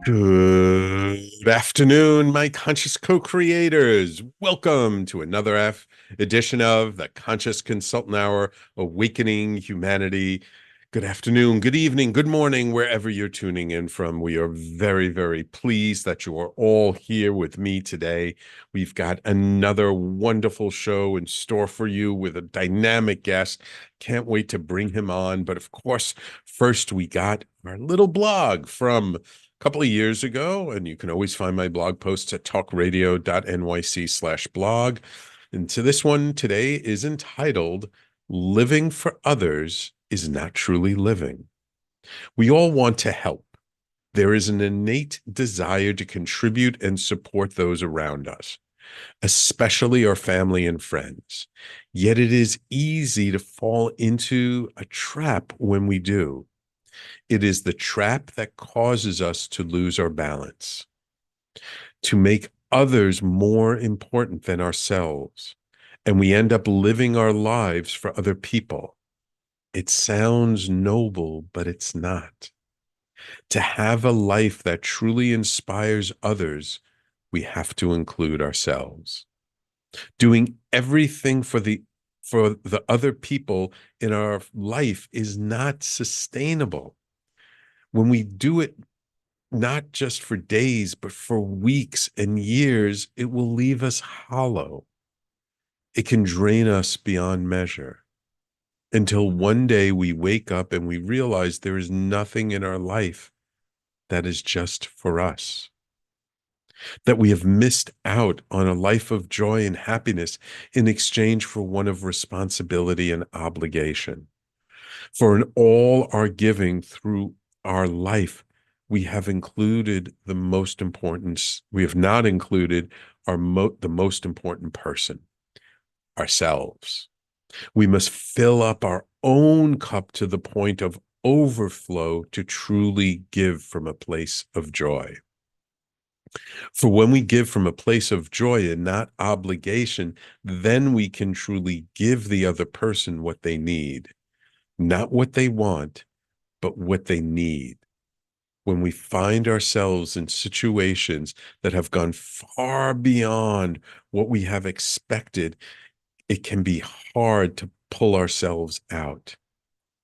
Good afternoon, my conscious co-creators. Welcome to another edition of the Conscious Consultant Hour, Awakening Humanity. Good afternoon, good evening, good morning, wherever you're tuning in from. We are very, very pleased that you are all here with me today. We've got another wonderful show in store for you with a dynamic guest. Can't wait to bring him on. But of course, first we got our little blog from couple of years ago, and you can always find my blog posts at talkradio.nyc/blog. And to this one today is entitled Living for Others is Not Truly Living. We all want to help. There is an innate desire to contribute and support those around us, especially our family and friends. Yet it is easy to fall into a trap when we do. It is the trap that causes us to lose our balance, to make others more important than ourselves, and we end up living our lives for other people. It sounds noble, but it's not. To have a life that truly inspires others, we have to include ourselves. Doing everything for the other people in our life is not sustainable. When we do it not just for days, but for weeks and years, it will leave us hollow. It can drain us beyond measure until one day we wake up and we realize there is nothing in our life that is just for us, that we have missed out on a life of joy and happiness in exchange for one of responsibility and obligation. For in all our giving through our life, we have included the most important, we have not included the most important person, ourselves. We must fill up our own cup to the point of overflow to truly give from a place of joy. For when we give from a place of joy and not obligation, then we can truly give the other person what they need, not what they want, but what they need. When we find ourselves in situations that have gone far beyond what we have expected, it can be hard to pull ourselves out.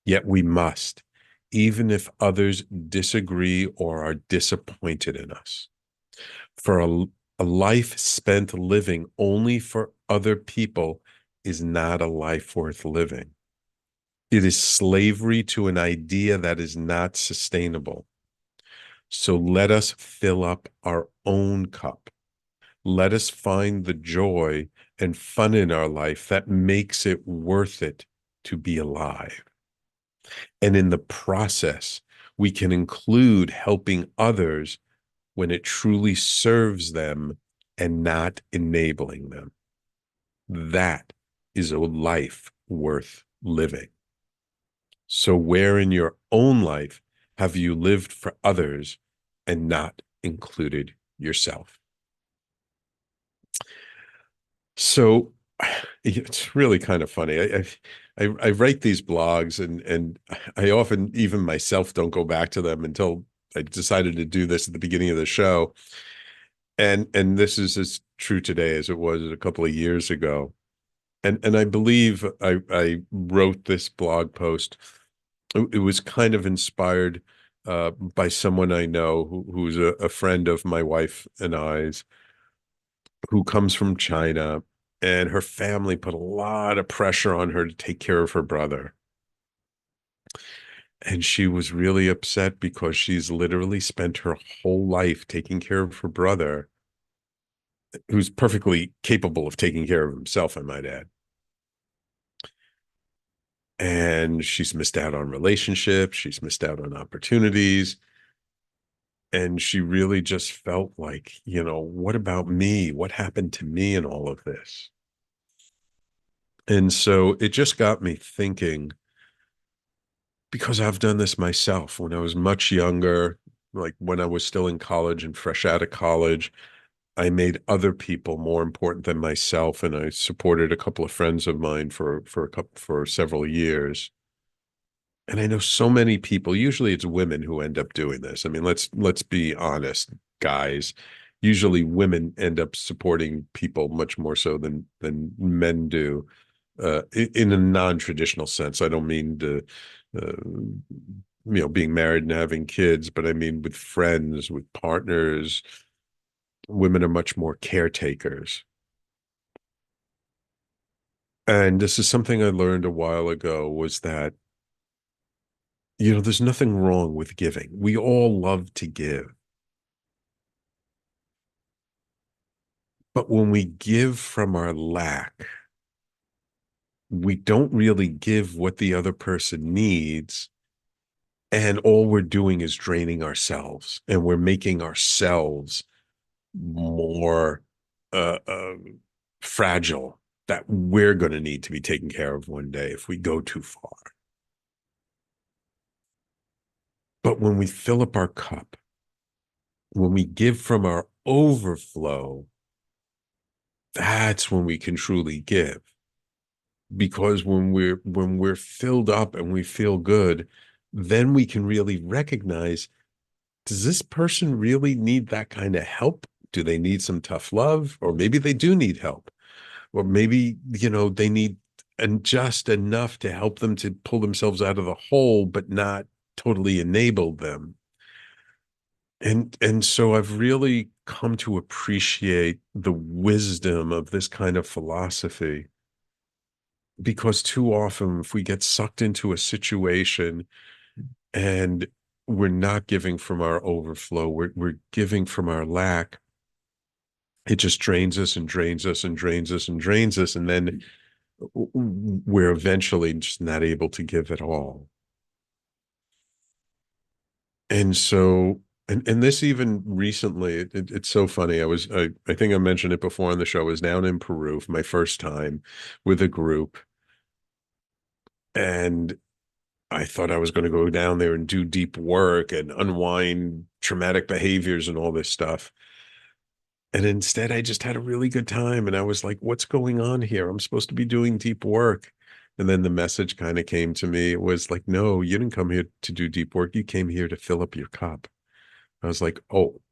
Yet we must, even if others disagree or are disappointed in us. For a life spent living only for other people is not a life worth living. It is slavery to an idea that is not sustainable. So let us fill up our own cup. Let us find the joy and fun in our life that makes it worth it to be alive. And in the process, we can include helping others when it truly serves them and not enabling them. That is a life worth living. So where in your own life have you lived for others and not included yourself? So it's really kind of funny. I write these blogs and I often, even myself, don't go back to them until I decided to do this at the beginning of the show. And this is as true today as it was a couple of years ago. And I believe I wrote this blog post. It was kind of inspired by someone I know who's a friend of my wife and I's, who comes from China, and her family put a lot of pressure on her to take care of her brother. And she was really upset because she's literally spent her whole life taking care of her brother, who's perfectly capable of taking care of himself, I might add. And she's missed out on relationships, she's missed out on opportunities. And she really just felt like, what about me? What happened to me in all of this? And so it just got me thinking, because I've done this myself when I was much younger, like when I was still in college and fresh out of college. I made other people more important than myself, and I supported a couple of friends of mine for several years. And I know so many people, usually it's women who end up doing this. I mean, let's be honest, guys. Usually women end up supporting people much more so than men do, in a non-traditional sense. I don't mean to, being married and having kids, but I mean with friends, with partners, women are much more caretakers. And this is something I learned a while ago was that, there's nothing wrong with giving. We all love to give. But when we give from our lack, we don't really give what the other person needs. And all we're doing is draining ourselves and we're making ourselves more uh, uh, fragile that we're going to need to be taken care of one day if we go too far. But when we fill up our cup, when we give from our overflow, that's when we can truly give. Because when we're filled up and we feel good, then we can really recognize, does this person really need that kind of help? Do they need some tough love? Or maybe they do need help. Or maybe, they need and just enough to help them to pull themselves out of the hole, but not totally enable them. And so I've really come to appreciate the wisdom of this kind of philosophy, because too often if we get sucked into a situation and we're not giving from our overflow, we're giving from our lack, it just drains us and drains us and drains us and drains us, and then we're eventually just not able to give at all. And so, and this even recently, it's so funny. I think I mentioned it before on the show. I was down in Peru for my first time with a group, and I thought I was going to go down there and do deep work and unwind traumatic behaviors and all this stuff. And instead, I just had a really good time. And I was like, what's going on here? I'm supposed to be doing deep work. And then the message kind of came to me. It was like, no, you didn't come here to do deep work. You came here to fill up your cup. I was like, oh,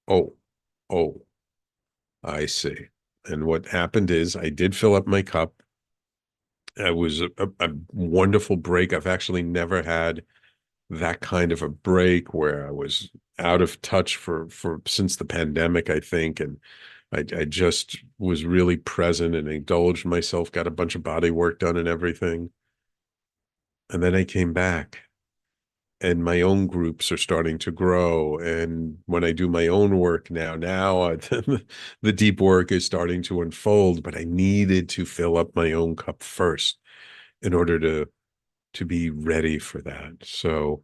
oh, I see. And what happened is I did fill up my cup. It was a wonderful break. I've actually never had that kind of a break where I was out of touch for since the pandemic, I think. And I just was really present and indulged myself, got a bunch of body work done and everything. And then I came back and my own groups are starting to grow. And when I do my own work now the deep work is starting to unfold, but I needed to fill up my own cup first in order to be ready for that. So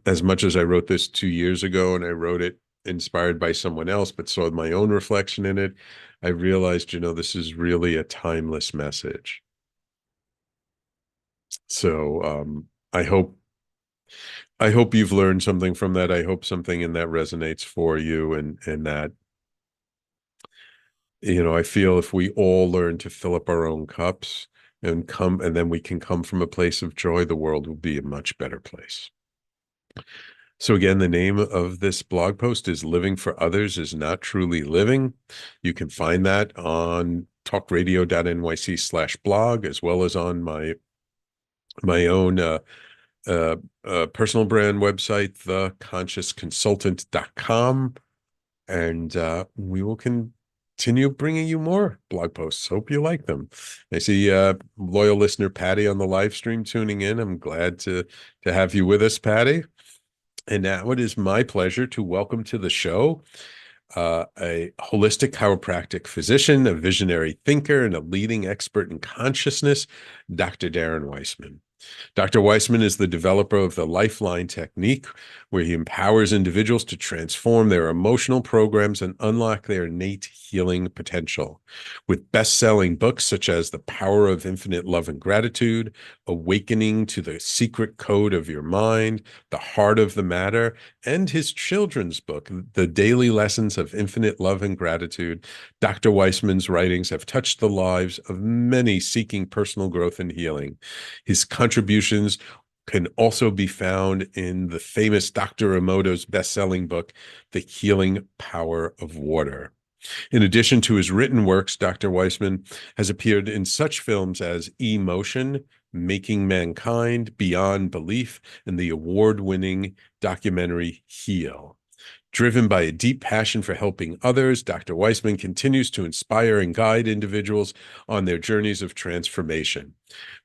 as much as I wrote this 2 years ago and I wrote it inspired by someone else, but saw my own reflection in it, I realized, this is really a timeless message. So I hope you've learned something from that. I hope something in that resonates for you, and that, I feel if we all learn to fill up our own cups and then we can come from a place of joy, the world will be a much better place. So again, the name of this blog post is Living for Others is Not Truly Living. You can find that on talkradio.nyc/blog, as well as on my own personal brand website, theconsciousconsultant.com. And we will continue bringing you more blog posts. Hope you like them. I see loyal listener Patty on the live stream tuning in. I'm glad to have you with us, Patty. And now it is my pleasure to welcome to the show a holistic chiropractic physician, a visionary thinker, and a leading expert in consciousness, Dr. Darren Weissman. Dr. Weissman is the developer of the LifeLine technique, where he empowers individuals to transform their emotional programs and unlock their innate healing potential. With best-selling books such as The Power of Infinite Love and Gratitude, Awakening to the Secret Code of Your Mind, The Heart of the Matter, and his children's book, The Daily Lessons of Infinite Love and Gratitude, Dr. Weissman's writings have touched the lives of many seeking personal growth and healing. His contributions can also be found in the famous Dr. Emoto's best-selling book, The Healing Power of Water. In addition to his written works, Dr. Weissman has appeared in such films as Emotion, Making Mankind, Beyond Belief, and the award-winning documentary Heal. Driven by a deep passion for helping others, Dr. Weissman continues to inspire and guide individuals on their journeys of transformation.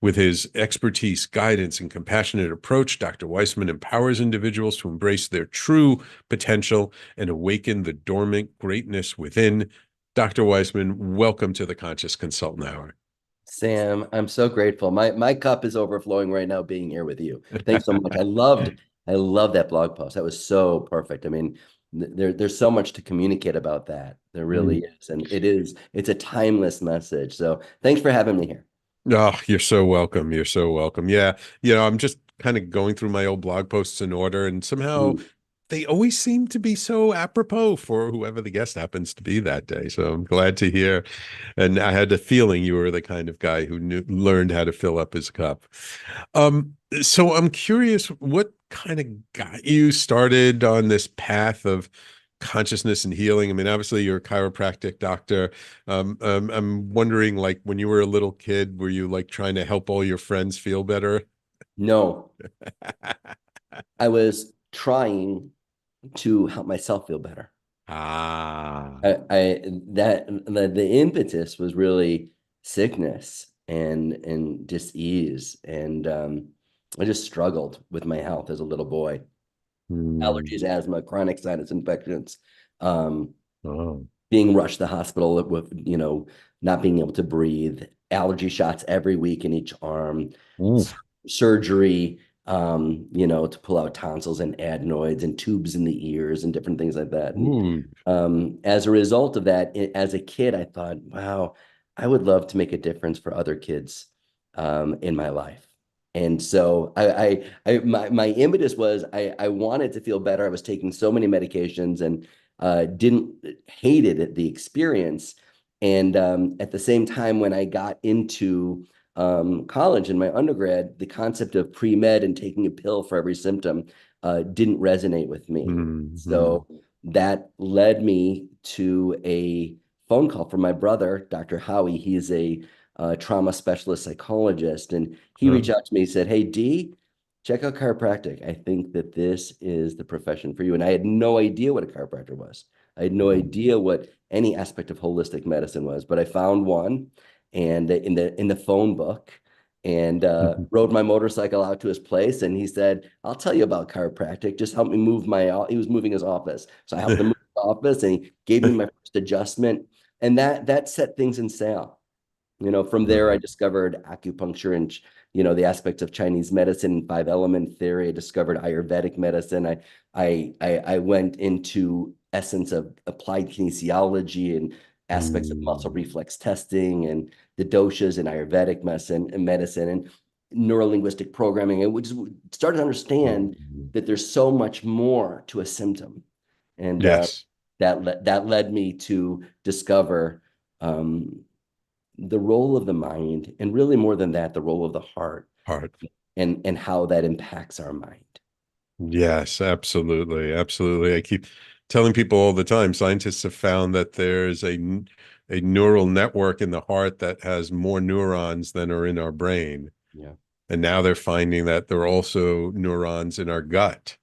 With his expertise, guidance, and compassionate approach, Dr. Weissman empowers individuals to embrace their true potential and awaken the dormant greatness within. Dr. Weissman, welcome to the Conscious Consultant Hour. Sam, I'm so grateful. My cup is overflowing right now being here with you. Thanks so much. I loved that blog post. That was so perfect. I mean, there's so much to communicate about that. There really is. And it's a timeless message. So thanks for having me here. Oh, you're so welcome. You're so welcome. Yeah, I'm just kind of going through my old blog posts in order, and somehow Mm. they always seem to be so apropos for whoever the guest happens to be that day. So I'm glad to hear. And I had a feeling you were the kind of guy who learned how to fill up his cup. So I'm curious, what kind of got you started on this path of consciousness and healing? I mean, obviously you're a chiropractic doctor. I'm wondering, like, when you were a little kid, were you like trying to help all your friends feel better? No, I was trying to help myself feel better. Ah. I that the impetus was really sickness and dis-ease. And I just struggled with my health as a little boy. Allergies, Hmm. asthma, chronic sinus infections, um, Oh. being rushed to the hospital with, not being able to breathe, allergy shots every week in each arm, Oof. surgery, to pull out tonsils and adenoids and tubes in the ears and different things like that. And Ooh. as a result of that, as a kid, I thought, wow, I would love to make a difference for other kids in my life. And so my impetus was I wanted to feel better. I was taking so many medications and didn't hated it, the experience. And at the same time, when I got into college in my undergrad, the concept of pre-med and taking a pill for every symptom didn't resonate with me. Hmm. So that led me to a phone call from my brother, Dr. Howie. He's a trauma specialist psychologist, and he Huh? reached out to me. He said, "Hey, D, check out chiropractic. I think that this is the profession for you." And I had no idea what a chiropractor was. I had no idea what any aspect of holistic medicine was, but I found one, and in the phone book, and rode my motorcycle out to his place. And he said, "I'll tell you about chiropractic. Just help me move my." He was moving his office, so I helped him move the office, and he gave me my first adjustment, and that set things in sail. From there, I discovered acupuncture and, the aspects of Chinese medicine, five element theory. I discovered Ayurvedic medicine. I went into essence of applied kinesiology and aspects of muscle Mm. reflex testing and the doshas in Ayurvedic medicine and neurolinguistic programming. And we just started to understand Mm. that there's so much more to a symptom. And Yes. that led me to discover um, the role of the mind, and really more than that, the role of the heart Heart. and how that impacts our mind. Yes, absolutely. Absolutely. I keep telling people all the time, scientists have found that there's a neural network in the heart that has more neurons than are in our brain. Yeah. And now they're finding that there are also neurons in our gut.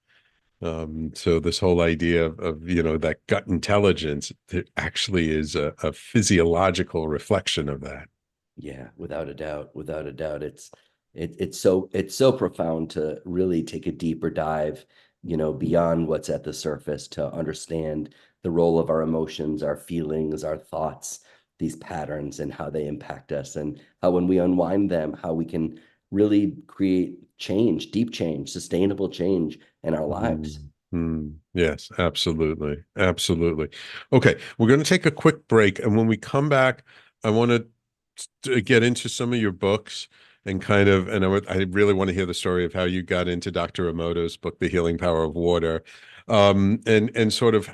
So this whole idea of that gut intelligence, it actually is a physiological reflection of that. Yeah, without a doubt, without a doubt. It's so profound to really take a deeper dive, beyond what's at the surface to understand the role of our emotions, our feelings, our thoughts, these patterns and how they impact us, and how when we unwind them, how we can really create change, deep change, sustainable change in our lives. Mm, yes, absolutely. Absolutely. Okay, we're going to take a quick break. And when we come back, I want to get into some of your books and I really want to hear the story of how you got into Dr. Emoto's book, The Healing Power of Water. And sort of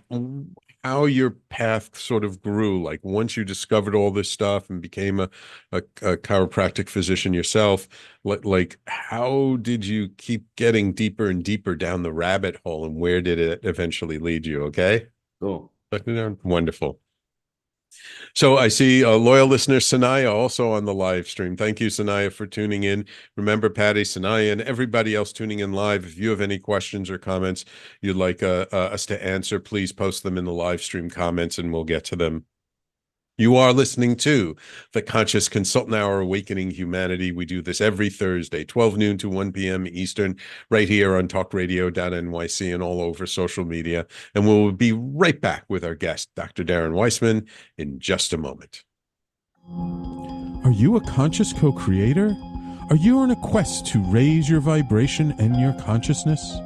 how your path sort of grew. Like once you discovered all this stuff and became a chiropractic physician yourself, like how did you keep getting deeper and deeper down the rabbit hole, and where did it eventually lead you? Okay. Cool. Wonderful. So I see a loyal listener, Sanaya, also on the live stream. Thank you, Sanaya, for tuning in. Remember, Patty, Sanaya, and everybody else tuning in live, if you have any questions or comments you'd like us to answer, please post them in the live stream comments and we'll get to them. You are listening to the Conscious Consultant Hour, Awakening Humanity. We do this every Thursday, 12 noon to 1 p.m. Eastern, right here on talkradio.nyc and all over social media. And we'll be right back with our guest, Dr. Darren Weissman, in just a moment. Are you a conscious co-creator? Are you on a quest to raise your vibration and your consciousness?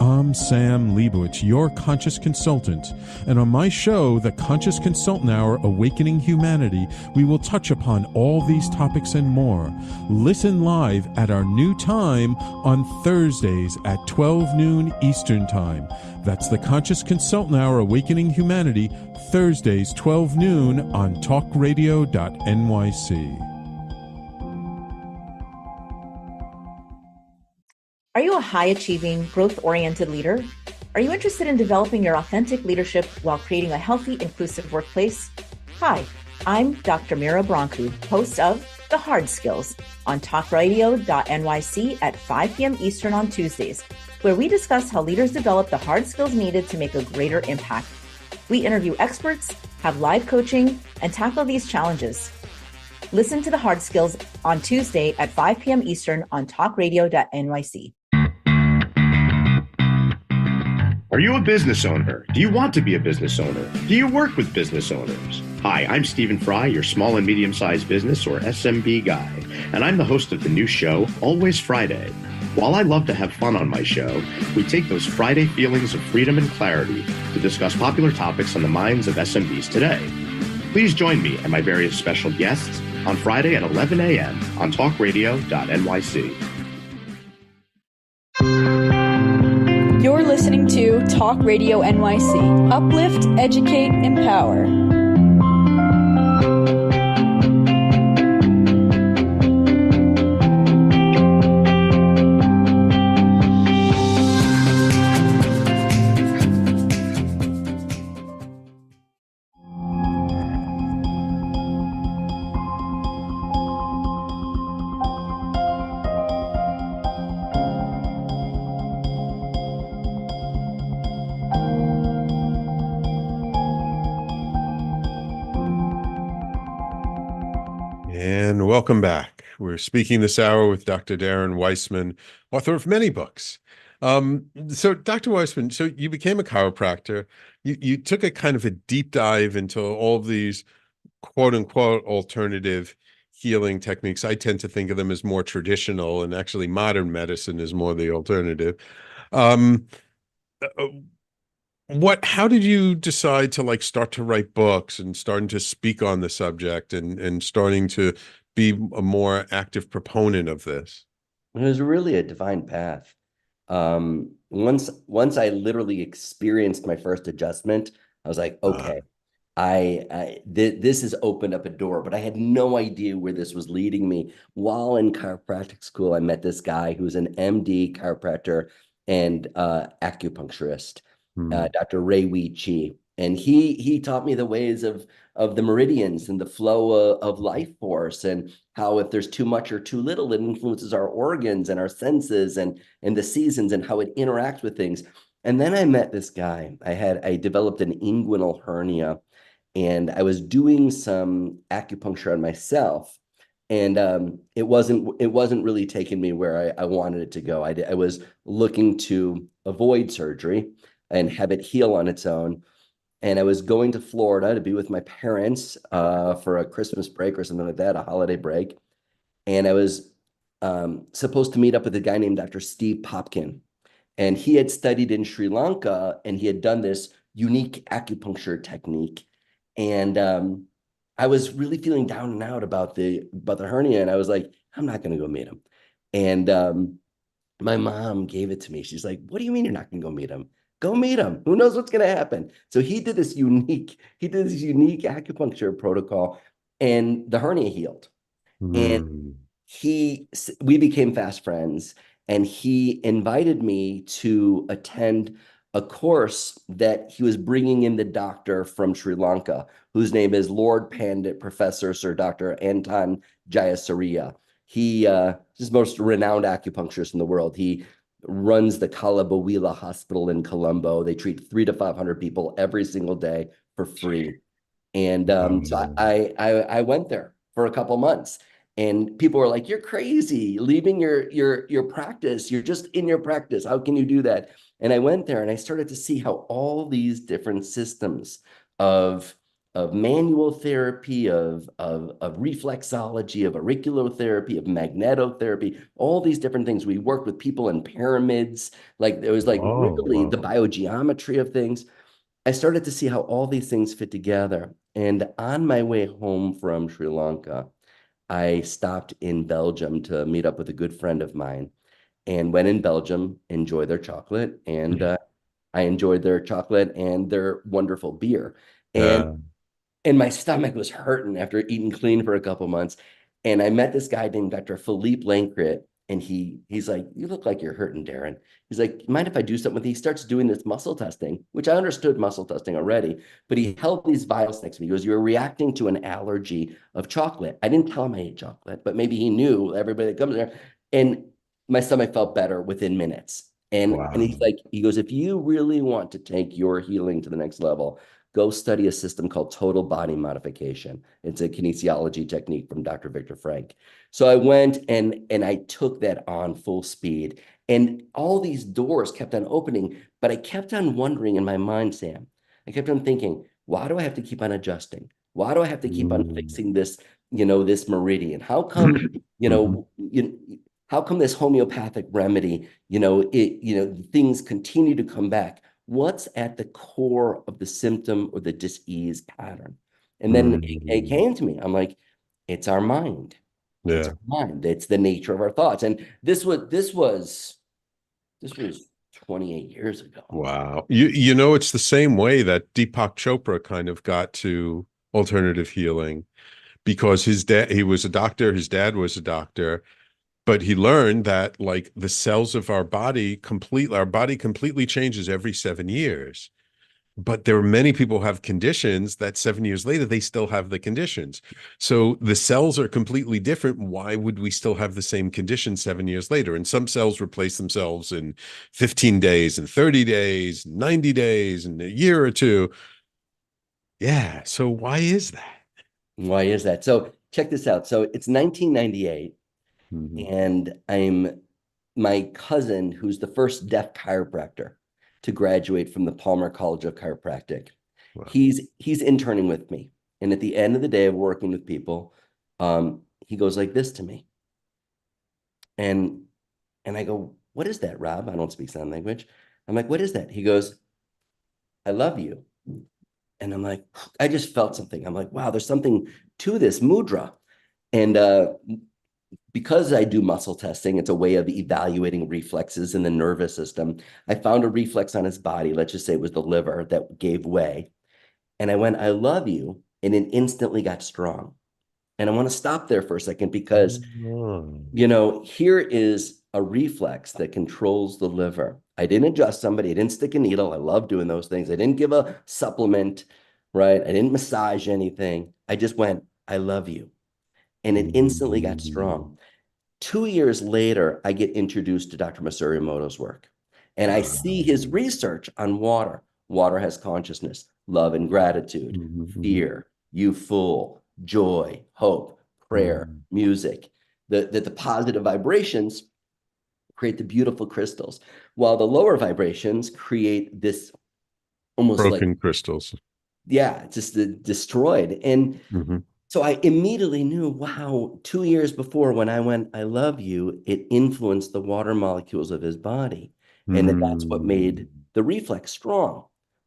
I'm Sam Leibowitz, your conscious consultant, and on my show, The Conscious Consultant Hour, Awakening Humanity, we will touch upon all these topics and more. Listen live at our new time on Thursdays at 12 noon Eastern Time. That's The Conscious Consultant Hour, Awakening Humanity, Thursdays, 12 noon on talkradio.nyc. Are you a high-achieving, growth-oriented leader? Are you interested in developing your authentic leadership while creating a healthy, inclusive workplace? Hi, I'm Dr. Mira Brancu, host of The Hard Skills on talkradio.nyc at 5 p.m. Eastern on Tuesdays, where we discuss how leaders develop the hard skills needed to make a greater impact. We interview experts, have live coaching, and tackle these challenges. Listen to The Hard Skills on Tuesday at 5 p.m. Eastern on talkradio.nyc. Are you a business owner? Do you want to be a business owner? Do you work with business owners? Hi, I'm Stephen Fry, your small and medium-sized business or SMB guy, and I'm the host of the new show, Always Friday. While I love to have fun on my show, we take those Friday feelings of freedom and clarity to discuss popular topics on the minds of SMBs today. Please join me and my various special guests on Friday at 11 a.m. on talkradio.nyc. You're listening to Talk Radio NYC. Uplift, educate, empower. And welcome back. We're speaking this hour with Dr. Darren Weissman, author of many books. So Dr. Weissman, so you became a chiropractor. You took a kind of a deep dive into all of these quote unquote alternative healing techniques. I tend to think of them as more traditional, and actually modern medicine is more the alternative. Um, uh, how did you decide to like start to write books and starting to speak on the subject and starting to be a more active proponent of this? It was really a divine path. Once I literally experienced my first adjustment, I was like, okay, this has opened up a door, but I had no idea where this was leading me. While in chiropractic school, I met this guy who's an MD chiropractor and acupuncturist, Dr. Ray Wee Chi, and he taught me the ways of the meridians and the flow of life force, and how if there's too much or too little, it influences our organs and our senses and the seasons and how it interacts with things. And then I met this guy. I developed an inguinal hernia, and I was doing some acupuncture on myself, and it wasn't really taking me where I wanted it to go. I was looking to avoid surgery and have it heal on its own. And I was going to Florida to be with my parents for a Christmas break or something like that, a holiday break. And I was supposed to meet up with a guy named Dr. Steve Popkin. And he had studied in Sri Lanka, and he had done this unique acupuncture technique. And I was really feeling down and out about the hernia. And I was like, I'm not going to go meet him. And my mom gave it to me. She's like, what do you mean you're not going to go meet him? Go meet him. Who knows what's going to happen? So he did this unique acupuncture protocol, and the hernia healed. And Mm. we became fast friends, and he invited me to attend a course that he was bringing in the doctor from Sri Lanka, whose name is Lord Pandit Professor Sir Dr. Anton Jayasuriya. He is the most renowned acupuncturist in the world. He runs the Kalabawila Hospital in Colombo. They treat 300 to 500 people every single day for free. And so Um, I went there for a couple months, and people were like, "You're crazy, leaving your practice. You're just in your practice. How can you do that?" And I went there, and I started to see how all these different systems of manual therapy, of reflexology, of auriculotherapy, of magnetotherapy, all these different things. We worked with people in pyramids. Like it was like oh, really the wow. biogeometry of things. I started to see how all these things fit together. And on my way home from Sri Lanka, I stopped in Belgium to meet up with a good friend of mine, and went in Belgium, enjoy their chocolate, and I enjoyed their chocolate and their wonderful beer. And Yeah. my stomach was hurting after eating clean for a couple months. And I met this guy named Dr. Philippe Lancret, and he's like, "You look like you're hurting, Darren." He's like, "Mind if I do something with you?" He starts doing this muscle testing, which I understood muscle testing already, but he held these vials next to me. He goes, "You're reacting to an allergy of chocolate." I didn't tell him I ate chocolate, but maybe he knew everybody that comes there. And my stomach felt better within minutes. And he's Wow. like, he goes, "If you really want to take your healing to the next level, go study a system called total body modification. It's a kinesiology technique from Dr. Viktor Frank." So I went and I took that on full speed. And all these doors kept on opening, but I kept on wondering in my mind, Sam, I kept on thinking, why do I have to keep on adjusting? Why do I have to keep on Mm. fixing this meridian? How come, you Mhm. know, you, how come this homeopathic remedy, things continue to come back? What's at the core of the symptom or the disease pattern? And then it Mm. came to me. I'm like, it's our mind. It's Yeah. our mind. It's the nature of our thoughts. And this was 28 years ago. Wow. You know, it's the same way that Deepak Chopra kind of got to alternative healing because his dad, he was a doctor, his dad was a doctor, but he learned that like the cells of our body completely changes every 7 years. But there are many people who have conditions that 7 years later, they still have the conditions. So the cells are completely different. Why would we still have the same condition 7 years later? And some cells replace themselves in 15 days and 30 days, 90 days, and a year or two. Yeah. So why is that? Why is that? So check this out. So it's 1998, Mhm. and my cousin, who's the first deaf chiropractor to graduate from the Palmer College of Chiropractic. Wow. He's interning with me. And at the end of the day of working with people, he goes like this to me. And I go, "What is that, Rob?" I don't speak sign language. I'm like, "What is that?" He goes, "I love you." And I'm like, I just felt something. I'm like, wow, there's something to this mudra. And because I do muscle testing, it's a way of evaluating reflexes in the nervous system. I found a reflex on his body. Let's just say it was the liver that gave way. And I went, "I love you." And it instantly got strong. And I want to stop there for a second because Oh. here is a reflex that controls the liver. I didn't adjust somebody. I didn't stick a needle. I love doing those things. I didn't give a supplement, right? I didn't massage anything. I just went, "I love you." And it instantly got Mhm. strong. 2 years later, I get introduced to Dr. Masaru Emoto's work. And I see his Um, research on water. Water has consciousness, love and gratitude, mhm, mhm, fear, you fool, joy, hope, prayer, mhm. music. The positive vibrations create the beautiful crystals, while the lower vibrations create this almost like, Broken crystals. yeah, just destroyed. And Mhm. so I immediately knew, wow, 2 years before when I went, "I love you," it influenced the water molecules of his body. And that's what Mm. made the reflex strong.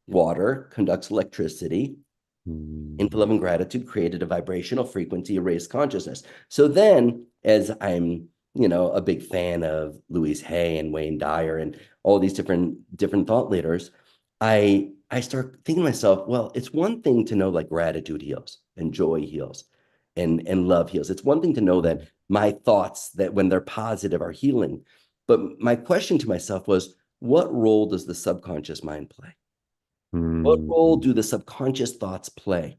Water conducts electricity. In Mm. love and gratitude created a vibrational frequency, erased consciousness. So then, as I'm, a big fan of Louise Hay and Wayne Dyer and all these different thought leaders, I start thinking to myself, well, it's one thing to know like gratitude heals and joy heals and love heals. It's one thing to know that my thoughts that when they're positive are healing. But my question to myself was, what role does the subconscious mind play? What role Mm, do the subconscious thoughts play?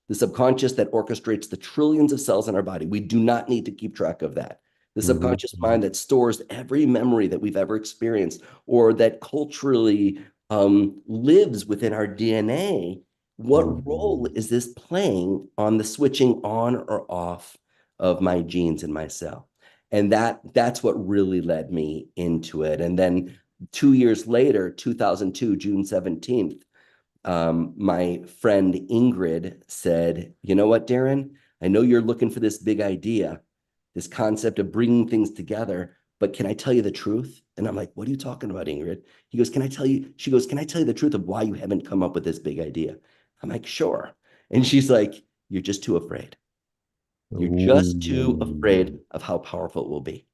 The subconscious that orchestrates the trillions of cells in our body. We do not need to keep track of that. The mhm, subconscious mind that stores every memory that we've ever experienced or that culturally lives within our DNA. What role mhm, is this playing on the switching on or off of my genes in my cell? And that's what really led me into it. And then 2 years later, 2002, June 17th, my friend Ingrid said, "You know what, Darren? I know you're looking for this big idea, this concept of bringing things together, but can I tell you the truth?" And I'm like, "What are you talking about, Ingrid?" He goes, "Can I tell you?" She goes, "Can I tell you the truth of why you haven't come up with this big idea?" I'm like, "Sure." And she's like, "You're just too afraid. You're just too ooh, afraid of how powerful it will be."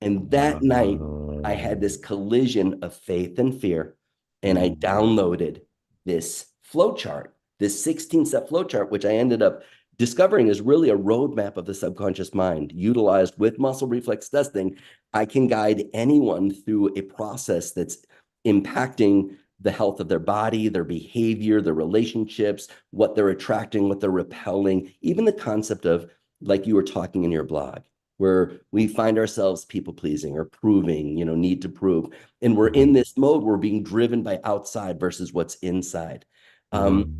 And that night, I had wow, this collision of faith and fear, and I mm, downloaded this flowchart, this 16-step flowchart, which I ended up discovering is really a roadmap of the subconscious mind. Utilized with muscle reflex testing, I can guide anyone through a process that's impacting the health of their body, their behavior, their relationships, what they're attracting, what they're repelling, even the concept of, like you were talking in your blog, where we find ourselves people pleasing or proving, need to prove. And we're in mhm, this mode, we're being driven by outside versus what's inside. right, Um,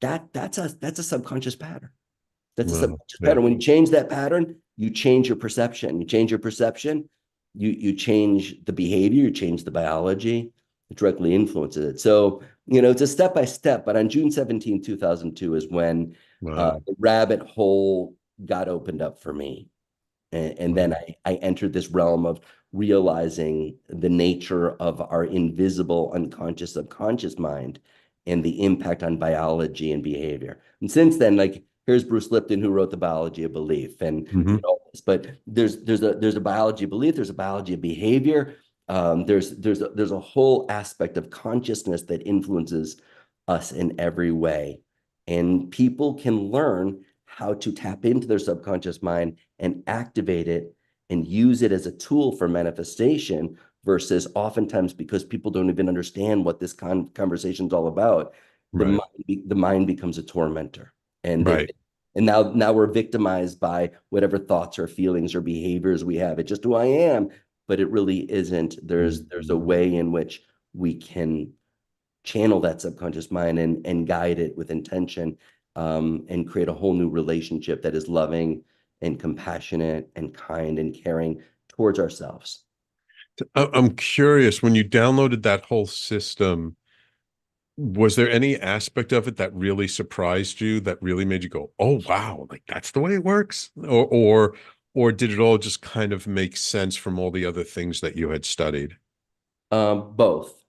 that's a subconscious pattern. That's a wow, subconscious yeah, pattern. When you change that pattern, you change your perception. You change your perception, you change the behavior, you change the biology, it directly influences it. So, it's a step by step, but on June 17, 2002 is when wow, the rabbit hole got opened up for me. And then wow, I entered this realm of realizing the nature of our invisible, unconscious, subconscious mind and the impact on biology and behavior. And since then, like here's Bruce Lipton, who wrote The Biology of Belief, and mhm, but there's a biology of belief, there's a biology of behavior. There's a whole aspect of consciousness that influences us in every way, and people can learn how to tap into their subconscious mind and activate it and use it as a tool for manifestation versus oftentimes because people don't even understand what this conversation is all about, right, the mind becomes a tormentor, and they right, and now we're victimized by whatever thoughts or feelings or behaviors we have. It's just who I am, but it really isn't. There's a mhm, way in which we can channel that subconscious mind and guide it with intention, and create a whole new relationship that is loving and compassionate and kind and caring towards ourselves. I'm curious, when you downloaded that whole system, was there any aspect of it that really surprised you, that really made you go, "Oh, wow, like that's the way it works?" Or did it all just kind of make sense from all the other things that you had studied? Both.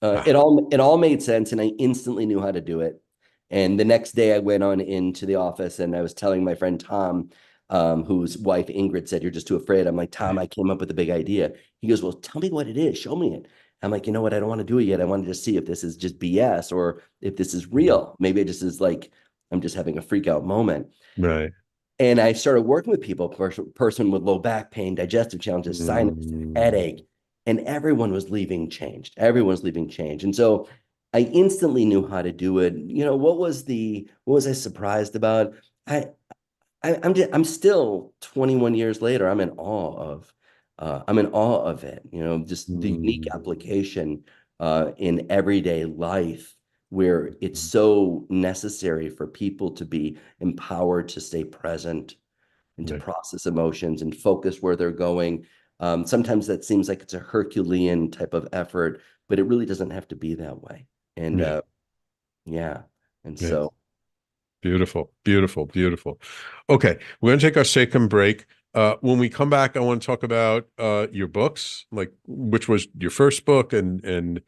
Ah, It all made sense, and I instantly knew how to do it. And the next day, I went on into the office, and I was telling my friend Tom, whose wife Ingrid said, "You're just too afraid." I'm like, "Tom, I came up with a big idea." He goes, "Well, tell me what it is. Show me it." I'm like, "You know what? I don't want to do it yet. I wanted to see if this is just BS or if this is mhm, real. Maybe it just is like I'm just having a freak out moment." right. And I started working with people, person with low back pain, digestive challenges, sinus, Mm, headache, and everyone was leaving changed. Everyone's leaving change. And so I instantly knew how to do it. What was I surprised about? I, I'm still 21 years later, I'm in awe of it. Just the unique mm, application in everyday life where it's so necessary for people to be empowered to stay present and to yeah, process emotions and focus where they're going. Sometimes that seems like it's a Herculean type of effort, but it really doesn't have to be that way. And yeah, yeah, and yeah. so Beautiful, beautiful, beautiful. Okay, we're going to take our second break. When we come back, I want to talk about your books, like which was your first book, and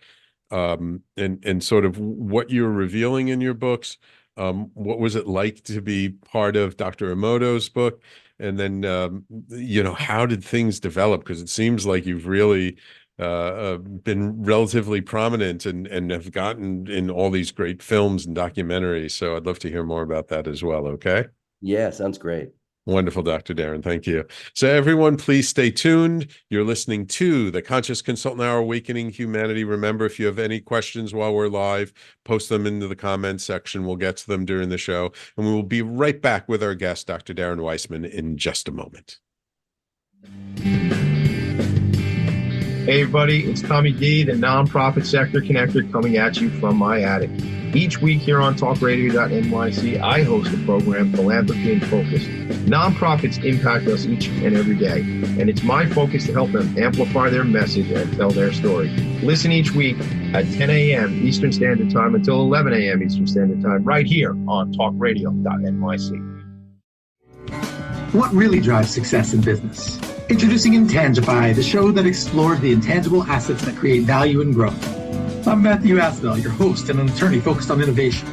sort of what you're revealing in your books. What was it like to be part of Dr. Emoto's book? And then, how did things develop? Because it seems like you've really been relatively prominent and have gotten in all these great films and documentaries. So I'd love to hear more about that as well. Okay. Yeah, sounds great. Wonderful, Dr. Darren. Thank you. So, everyone, please stay tuned. You're listening to the Conscious Consultant Hour, Awakening Humanity. Remember, if you have any questions while we're live, post them into the comments section. We'll get to them during the show. And we will be right back with our guest, Dr. Darren Weissman, in just a moment. Hey everybody, it's Tommy D, the nonprofit sector connector, coming at you from my attic. Each week here on talkradio.nyc, I host a program, Philanthropy in Focus. Nonprofits impact us each and every day, and it's my focus to help them amplify their message and tell their story. Listen each week at 10 a.m. Eastern Standard Time until 11 a.m. Eastern Standard Time, right here on talkradio.nyc. What really drives success in business? Introducing Intangify, the show that explores the intangible assets that create value and growth. I'm Matthew Asbell, your host and an attorney focused on innovation.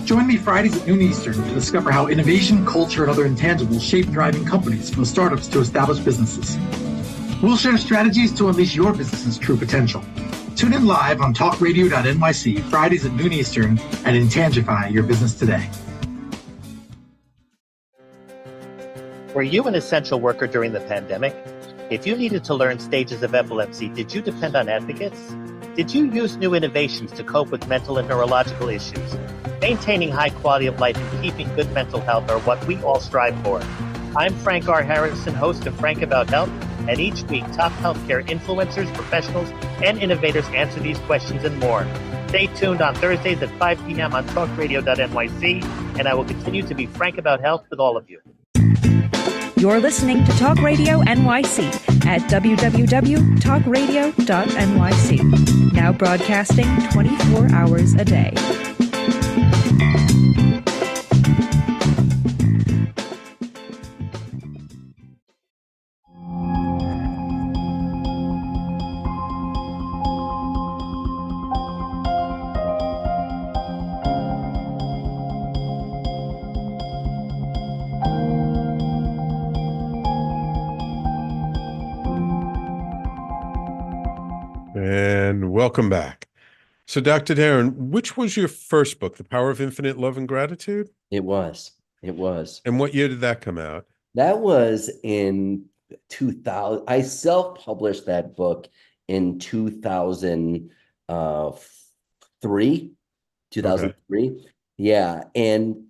Join me Fridays at noon Eastern to discover how innovation, culture, and other intangibles shape thriving companies from startups to established businesses. We'll share strategies to unleash your business's true potential. Tune in live on talkradio.nyc Fridays at noon Eastern and Intangify your business today. Were you an essential worker during the pandemic? If you needed to learn stages of epilepsy, did you depend on advocates? Did you use new innovations to cope with mental and neurological issues? Maintaining high quality of life and keeping good mental health are what we all strive for. I'm Frank R. Harrison, host of Frank About Health, and each week top healthcare influencers, professionals, and innovators answer these questions and more. Stay tuned on Thursdays at 5 p.m. on talkradio.nyc, and I will continue to be frank about health with all of you. You're listening to Talk Radio NYC at www.talkradio.nyc. Now broadcasting 24 hours a day. And welcome back. So, Dr. Darren, which was your first book, The Power of Infinite Love and Gratitude? It was. And what year did that come out? That was in 2000. I self-published that book in 2003. Okay. Yeah. And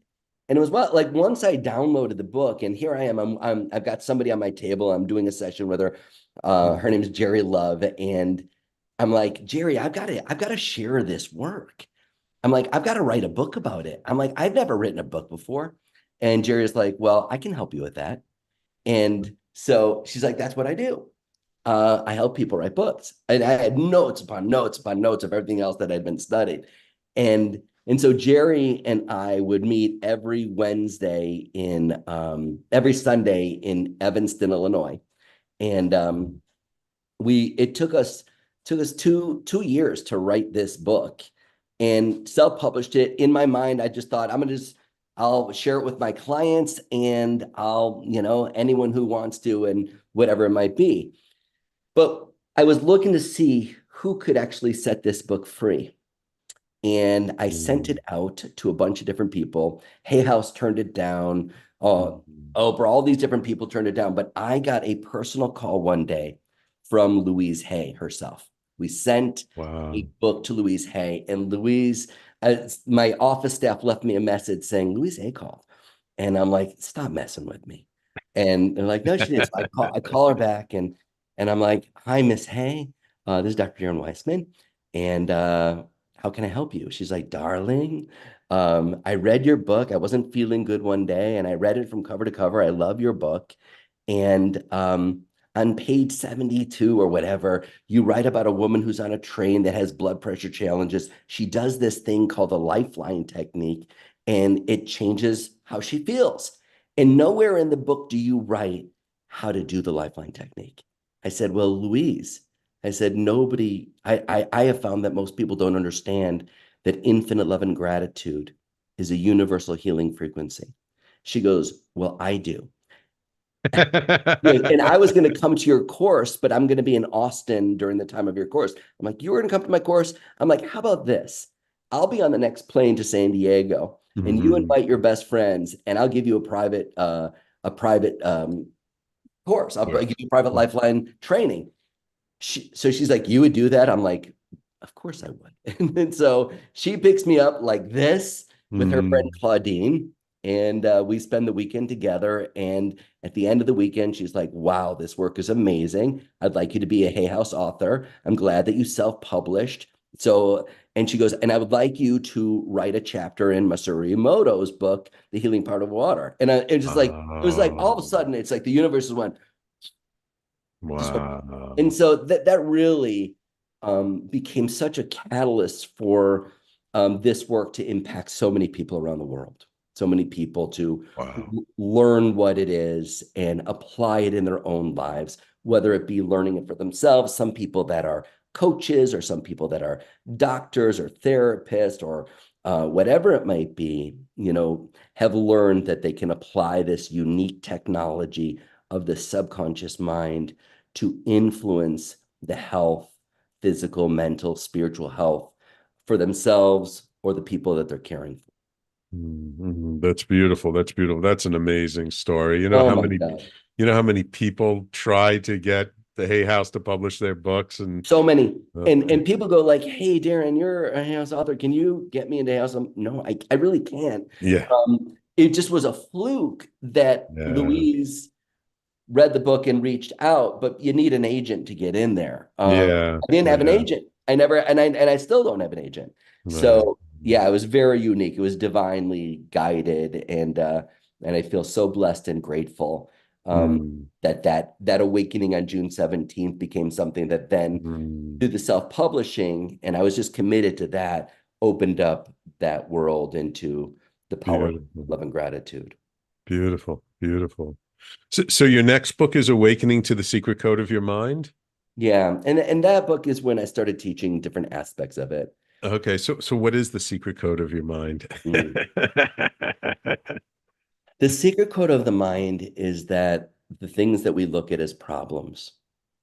it was like once I downloaded the book, and here I am, I've got somebody on my table. I'm doing a session with her. Her name is Jerry Love. And I'm like, Jerry, I've got to share this work. I'm like, I've got to write a book about it. I'm like, I've never written a book before. And Jerry's like, well, I can help you with that. And so she's like, that's what I do. I help people write books. And I had notes upon notes upon notes of everything else that I'd been studied. And so Jerry and I would meet every Sunday in Evanston, Illinois. And it took us two years to write this book, and self-published it. In my mind, I just thought I'll share it with my clients, and anyone who wants to, and whatever it might be. But I was looking to see who could actually set this book free. And I sent it out to a bunch of different people. Hay House turned it down. Oprah, all these different people turned it down. But I got a personal call one day from Louise Hay herself. We sent a book to Louise Hay, and Louise, my office staff left me a message saying, Louise Hay called. And I'm like, stop messing with me. And they're like, no, she didn't. So I call her back, and I'm like, hi, Miss Hay. This is Dr. Darren Weissman. And how can I help you? She's like, darling, I read your book. I wasn't feeling good one day, and I read it from cover to cover. I love your book. And on page 72 or whatever, you write about a woman who's on a train that has blood pressure challenges. She does this thing called the LifeLine technique, and it changes how she feels. And nowhere in the book do you write how to do the LifeLine technique. I said, well, Louise, I said, I have found that most people don't understand that infinite love and gratitude is a universal healing frequency. She goes, well, I do. And I was going to come to your course, but I'm going to be in Austin during the time of your course. I'm like, you were going to come to my course? I'm like, how about this? I'll be on the next plane to San Diego, and you Mhm. invite your best friends, and I'll give you a private course. I'll Sure. give you private LifeLine training. So she's like, you would do that? I'm like, of course I would. And then so she picks me up like this with her friend Mm. Claudine, and we spend the weekend together. And at the end of the weekend, she's like, wow, this work is amazing. I'd like you to be a Hay House author. I'm glad that you self-published. So, and she goes, and I would like you to write a chapter in Masaru Emoto's book, The Healing Part of Water. And it was just like, it was like all of a Oh, sudden, it's like the universe went, just went. And wow. so that really became such a catalyst for this work to impact so many people around the world, so many people to Wow. learn what it is and apply it in their own lives, whether it be learning it for themselves, some people that are coaches or some people that are doctors or therapists or whatever it might be, have learned that they can apply this unique technology of the subconscious mind to influence the health, physical, mental, spiritual health for themselves or the people that they're caring for. Mhm. That's beautiful. That's beautiful. That's an amazing story. Oh my God. You know how many people try to get the Hay House to publish their books and So many. uh, And people go like, hey, Darren, you're a house author. Can you get me into house? No, I really can't. yeah, It just was a fluke that yeah, Louise read the book and reached out, but you need an agent to get in there. yeah, I didn't have an yeah, agent. I never, and I still don't have an agent. right. So yeah, it was very unique. It was divinely guided, and I feel so blessed and grateful Mm, that awakening on June 17th became something that then mm, through the self-publishing, and I was just committed to that, opened up that world into the power of beautiful, love and gratitude. beautiful, beautiful. So your next book is Awakening to the Secret Code of Your Mind? Yeah, and that book is when I started teaching different aspects of it. Okay, so what is the secret code of your mind? Mm. The secret code of the mind is that the things that we look at as problems,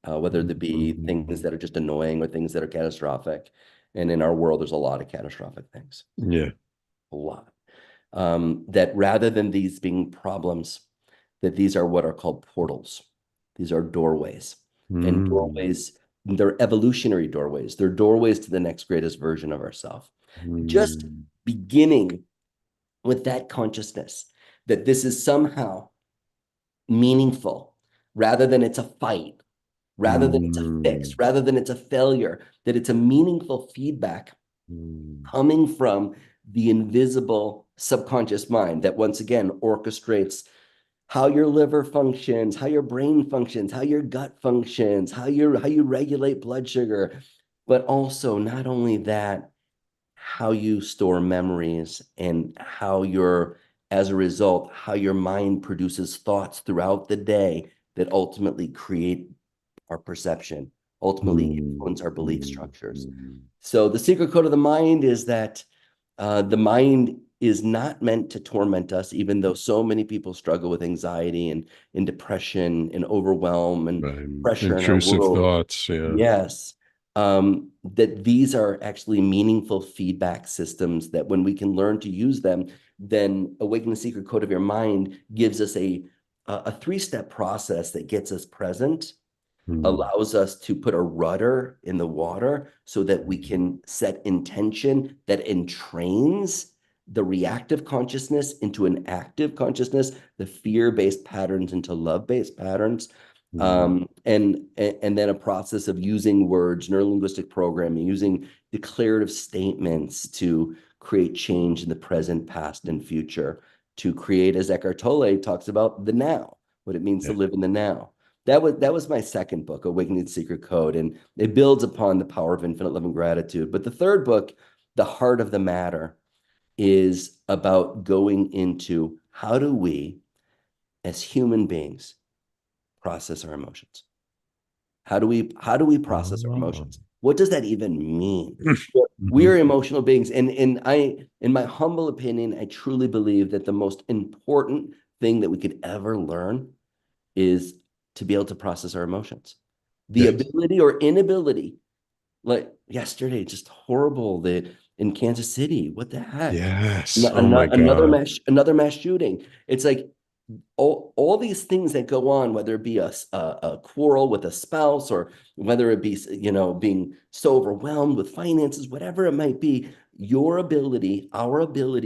whether they be things Mhm. that are just annoying or things that are catastrophic, and in our world, there's a lot of catastrophic things, Yeah. a lot. That rather than these being problems, that these are what are called portals. These are doorways. And Mm, doorways, they're evolutionary doorways. They're doorways to the next greatest version of ourselves. Just mm, beginning with that consciousness that this is somehow meaningful rather than it's a fight, rather than it's a mm, fix, rather than it's a failure, that it's a meaningful feedback mm, coming from the invisible subconscious mind that once again orchestrates how your liver functions, how your brain functions, how your gut functions, how you regulate blood sugar, but also not only that, how you store memories and how your as a result how your mind produces thoughts throughout the day that ultimately create our perception, ultimately mm, influence our belief mm, structures. mm. So the secret code of the mind is that the mind is not meant to torment us, even though so many people struggle with anxiety and depression and overwhelm and Right. pressure in our Intrusive world. thoughts. Yeah. Yes. That these are actually meaningful feedback systems that when we can learn to use them, then Awaken the Secret Code of Your Mind gives us a three-step process that gets us present, Mm, allows us to put a rudder in the water so that we can set intention that entrains the reactive consciousness into an active consciousness, the fear-based patterns into love-based patterns, mm, and then a process of using words, neurolinguistic programming, using declarative statements to create change in the present, past, and future, to create, as Eckhart Tolle talks about, the now, what it means to yeah. live in the now. That was my second book, Awakening the Secret Code, and it builds upon the power of infinite love and gratitude. But the third book, The Heart of the Matter, is about going into how do we, as human beings, process our emotions? How do we process our Oh. emotions? What does that even mean? We Mhm. are emotional beings, and in my humble opinion, I truly believe that the most important thing that we could ever learn is to be able to process our emotions. The Yes. ability or inability, like yesterday, just horrible. In Kansas City, what the heck? Yes. Oh my Another God. another mass shooting. It's like all these things that go on, whether it be a quarrel with a spouse, or whether it be, being so overwhelmed with finances, whatever it might be, our ability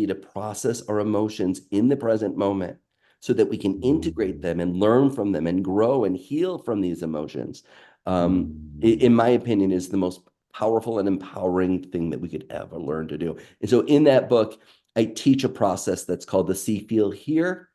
to process our emotions in the present moment so that we can integrate them and learn from them and grow and heal from these emotions, in my opinion, is the most powerful and empowering thing that we could ever learn to do. And so in that book, I teach a process that's called the see, feel, hear,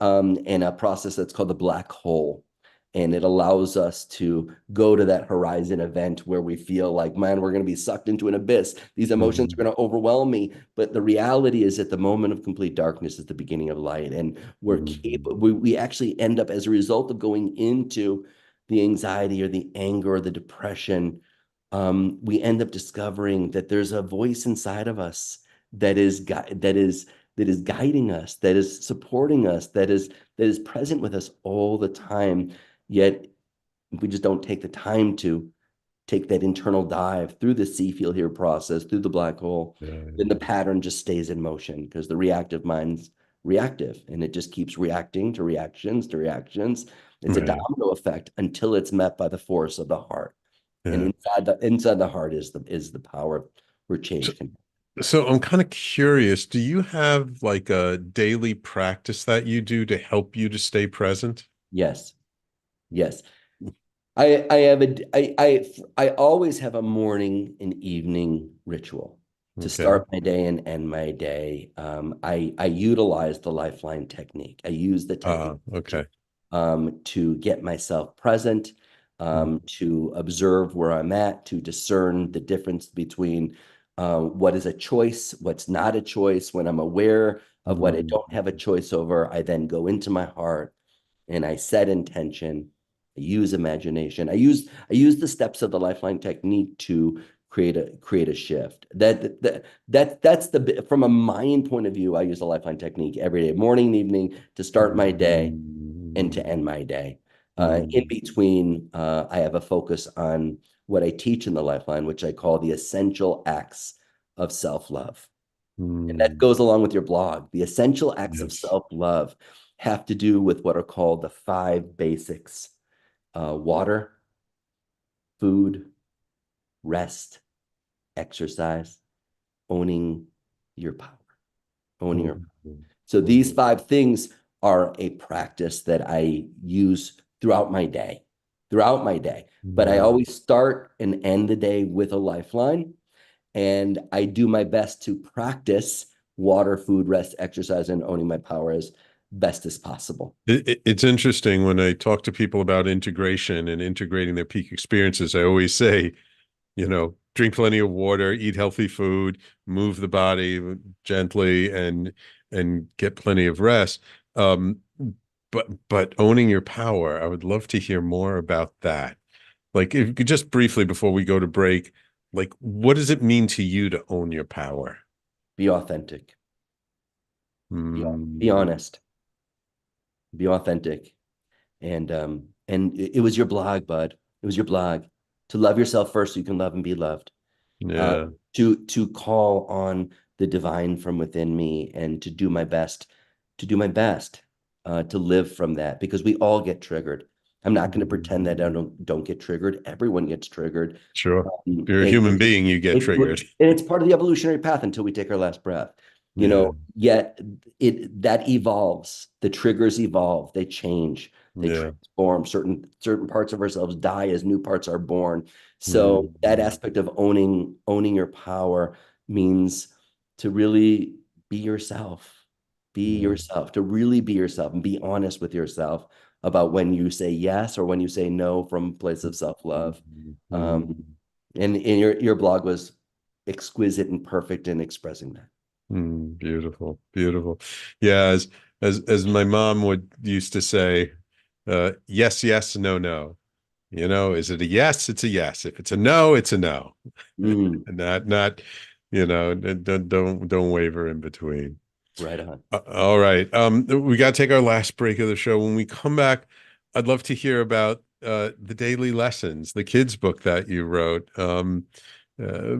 and a process that's called the black hole. And it allows us to go to that horizon event where we feel like, man, we're going to be sucked into an abyss. These emotions are going to overwhelm me. But the reality is that the moment of complete darkness is the beginning of light. And we actually end up, as a result of going into the anxiety or the anger or the depression, we end up discovering that there's a voice inside of us that is guiding us, that is supporting us, that is present with us all the time. Yet we just don't take the time to take that internal dive through the see, feel, hear process, through the black hole. Then the pattern just stays in motion because the reactive mind's reactive, and it just keeps reacting to reactions to reactions. It's a domino effect until it's met by the force of the heart. And inside the heart is the power where change can. So I'm kind of curious, do you have like a daily practice that you do to help you to stay present? Yes. Yes. I always have a morning and evening ritual to start my day and end my day. I utilize the LifeLine technique. I use the technique to get myself present, to observe where I'm at, to discern the difference between what is a choice, what's not a choice. When I'm aware of what I don't have a choice over, I then go into my heart and I set intention. I use imagination. I use the steps of the LifeLine technique to create a shift. That's from a mind point of view. I use the LifeLine technique every day, morning and evening, to start my day and to end my day. In between, I have a focus on what I teach in the LifeLine, which I call the essential acts of self-love. And that goes along with your blog. The essential acts of self-love have to do with what are called the 5 basics: water, food, rest, exercise, owning your power. So these 5 things are a practice that I use throughout my day. But I always start and end the day with a LifeLine, and I do my best to practice water, food, rest, exercise, and owning my power as best as possible. It's interesting when I talk to people about integration and integrating their peak experiences. I always say, drink plenty of water, eat healthy food, move the body gently, and get plenty of rest. But owning your power, I would love to hear more about that. Like, if you could just briefly, before we go to break, like, what does it mean to you to own your power? Be authentic. Be honest. Be authentic. And it was your blog, bud. It was your blog. To love yourself first so you can love and be loved. To call on the divine from within me and to do my best to live from that, because we all get triggered. I'm not going to pretend that I don't get triggered. Everyone gets triggered. Sure. If you're a human being, you get triggered. And it's part of the evolutionary path until we take our last breath. Yet that evolves. The triggers evolve. They change. They transform. Certain parts of ourselves die as new parts are born. So that aspect of owning your power means to really be yourself. To really be yourself and be honest with yourself about when you say yes or when you say no from a place of self-love. And your blog was exquisite and perfect in expressing that. Beautiful. Yeah, as my mom used to say, yes, yes, no, no. Is it a yes? It's a yes. If it's a no, it's a no. And not, don't waver in between. Right on. All right. We got to take our last break of the show. When we come back, I'd love to hear about the daily lessons, the kids book that you wrote,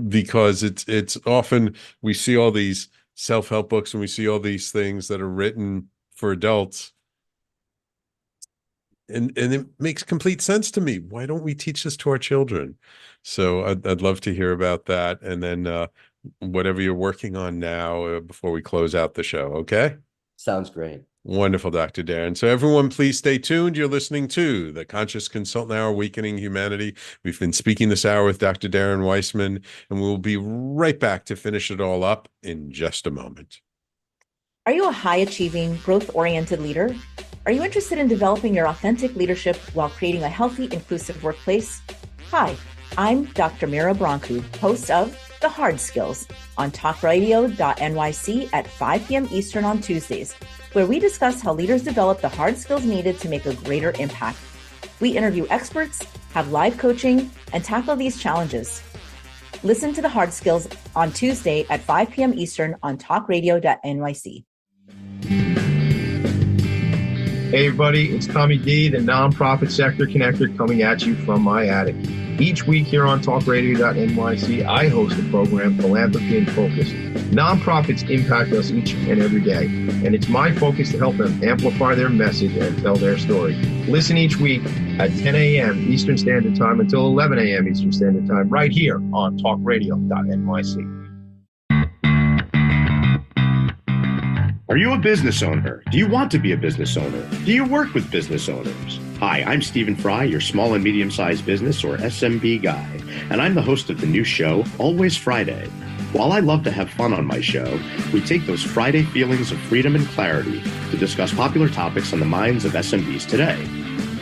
because it's often we see all these self-help books and we see all these things that are written for adults, and it makes complete sense to me. Why don't we teach this to our children? So I'd love to hear about that, and then whatever you're working on now before we close out the show. Okay. Sounds great. Wonderful, Dr. Darren. So everyone, please stay tuned. You're listening to the Conscious Consultant Hour, Awakening Humanity. We've been speaking this hour with Dr. Darren Weissman, and we'll be right back to finish it all up in just a moment. Are you a high-achieving, growth-oriented leader? Are you interested in developing your authentic leadership while creating a healthy, inclusive workplace? Hi, I'm Dr. Mira Brancu, host of The Hard Skills on talkradio.nyc at 5 p.m. Eastern on Tuesdays, where we discuss how leaders develop the hard skills needed to make a greater impact. We interview experts, have live coaching, and tackle these challenges. Listen to The Hard Skills on Tuesday at 5 p.m. Eastern on talkradio.nyc. Hey everybody, it's Tommy D, the nonprofit sector connector, coming at you from my attic. Each week here on talkradio.nyc, I host the program Philanthropy in Focus. Nonprofits impact us each and every day, and it's my focus to help them amplify their message and tell their story. Listen each week at 10 a.m. Eastern Standard Time until 11 a.m. Eastern Standard Time, right here on talkradio.nyc. Are you a business owner? Do you want to be a business owner? Do you work with business owners? Hi, I'm Stephen Fry, your small and medium-sized business or SMB guy, and I'm the host of the new show, Always Friday. While I love to have fun on my show, we take those Friday feelings of freedom and clarity to discuss popular topics on the minds of SMBs today.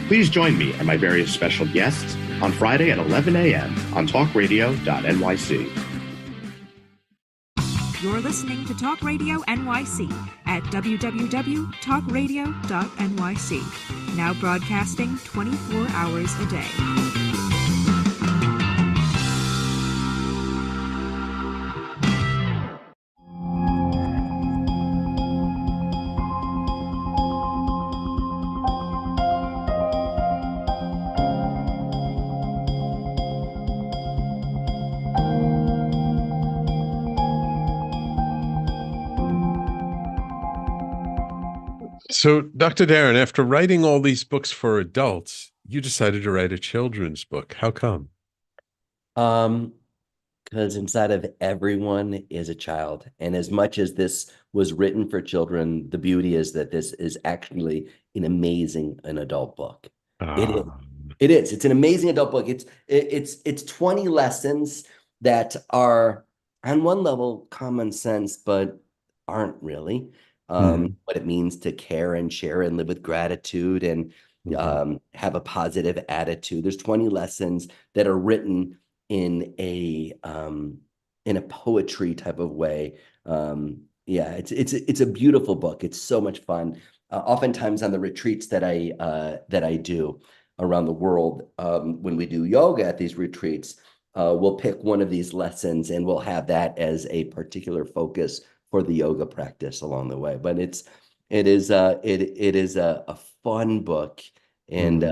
Please join me and my various special guests on Friday at 11 a.m. on talkradio.nyc. You're listening to Talk Radio NYC at www.talkradio.nyc. Now broadcasting 24 hours a day. So, Dr. Darren, after writing all these books for adults, you decided to write a children's book. How come? Because inside of everyone is a child. And as much as this was written for children, the beauty is that this is actually an adult book. It is. It is. It's an amazing adult book. It's 20 lessons that are on one level common sense, but aren't really. What it means to care and share and live with gratitude and have a positive attitude. There's 20 lessons that are written in a poetry type of way. It's a beautiful book. It's so much fun. Oftentimes on the retreats that I do around the world, when we do yoga at these retreats, we'll pick one of these lessons and we'll have that as a particular focus for the yoga practice along the way. But it is a fun book, and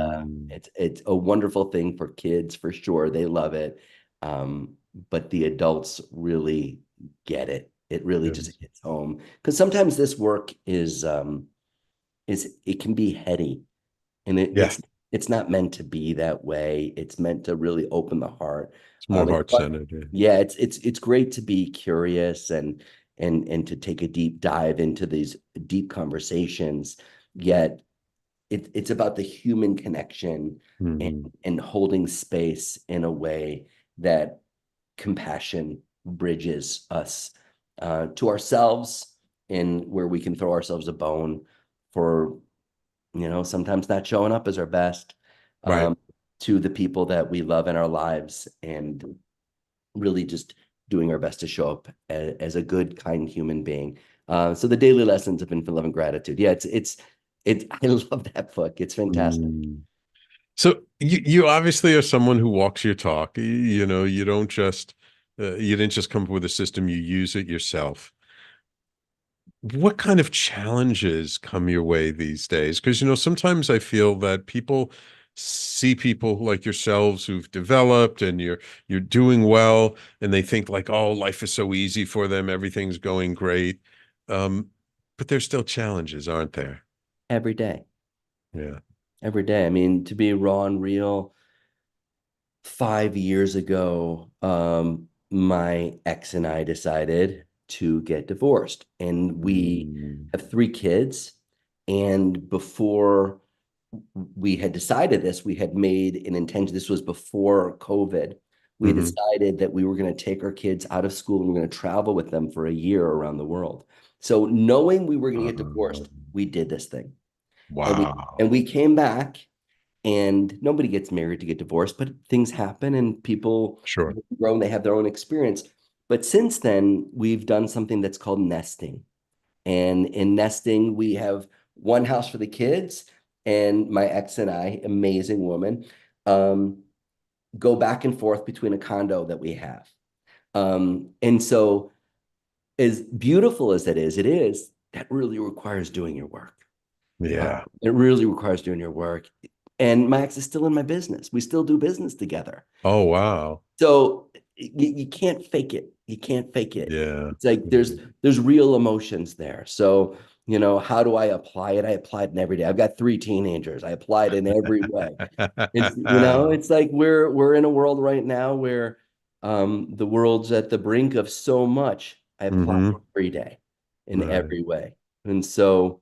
it's a wonderful thing for kids for sure. They love it, but the adults really get it. It really just hits home, because sometimes this work is it can be heady, and it's not meant to be that way. It's meant to really open the heart. It's more heart-centered. It's great to be curious and to take a deep dive into these deep conversations, yet it's about the human connection and holding space in a way that compassion bridges us to ourselves, and where we can throw ourselves a bone for, sometimes not showing up as our best, to the people that we love in our lives, and really just doing our best to show up as a good, kind human being. So the daily lessons of infinite love and gratitude. Yeah, I love that book. It's fantastic. So you obviously are someone who walks your talk. You didn't just come up with a system, you use it yourself. what kind of challenges come your way these days? Because, sometimes I feel that people see people like yourselves who've developed and you're doing well, and they think like, oh, life is so easy for them, everything's going great. Um, but there's still challenges, aren't there? Every day, Yeah. every day. I mean, to be raw and real, 5 years ago, my ex and I decided to get divorced, and we Mm. have 3 kids. And before we had decided this, we had made an intention. This was before COVID. We had Hmm. decided that we were going to take our kids out of school and we're going to travel with them for a year around the world. So knowing we were going to get divorced, we did this thing. And we Wow. and we came back, and nobody gets married to get divorced, but things happen and people Sure. grow and they have their own experience. But since then, we've done something that's called nesting. And in nesting, we have one house for the kids, and my ex and I, amazing woman, um, go back and forth between a condo that we have. And so, as beautiful as it is, that really requires doing your work. Yeah. It really requires doing your work. And my ex is still in my business. We still do business together. Oh, wow. So you can't fake it. You can't fake it. Yeah. It's like there's real emotions there. So, how do I apply it? I apply it in every day. I've got 3 teenagers. I apply it in every way. It's like we're in a world right now where the world's at the brink of so much. I apply Hmm. it every day in Right. every way. And so,